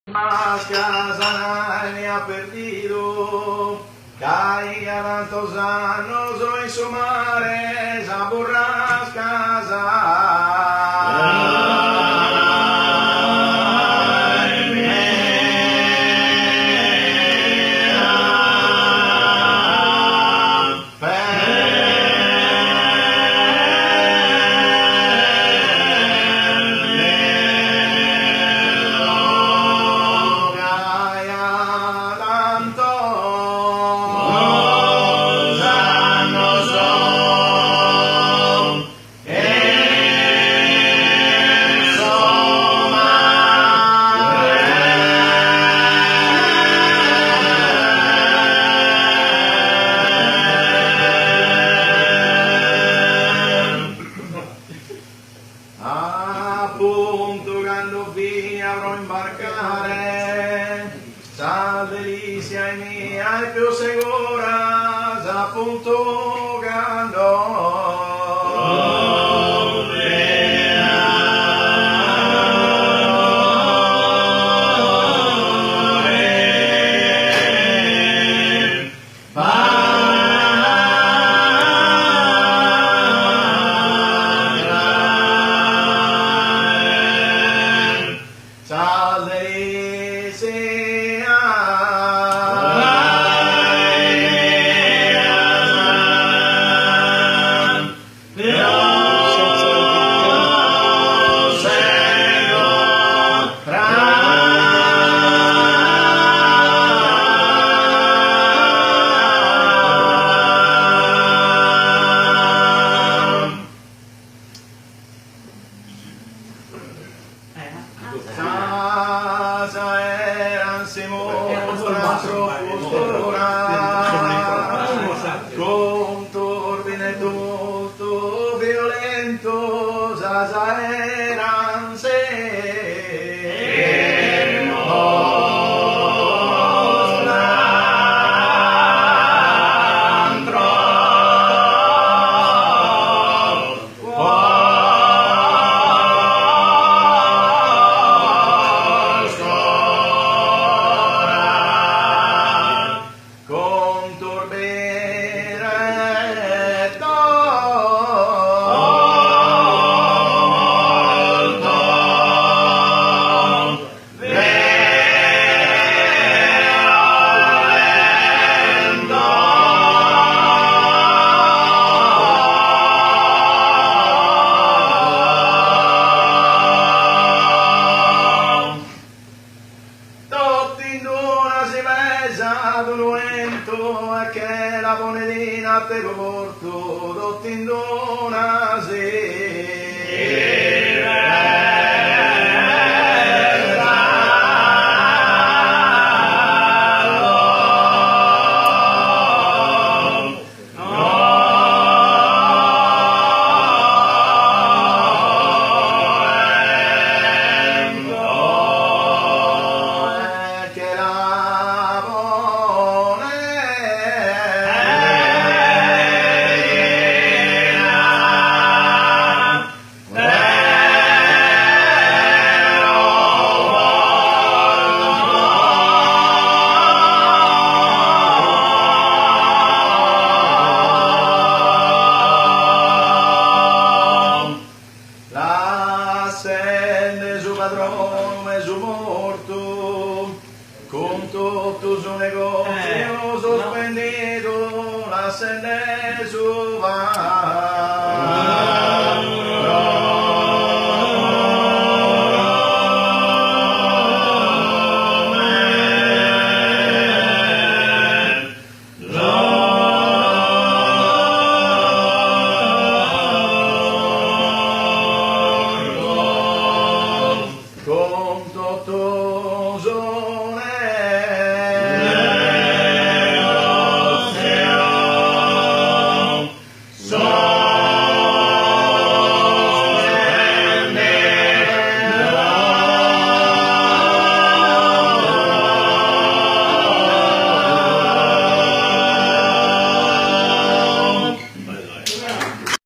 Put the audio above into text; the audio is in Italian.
Mas casa ne ha perdido, caiga tantos años hoy su mare, esa burrasca. Appunto quando vi avrò imbarcare, sa delizia mia è più sicura, appunto quando casa eran Simona oscura, con turbine tutto violento, casa eran che la monedina te lo porto, dottindona padrone su morto, con tutto su negozio sospendido, la sende su va.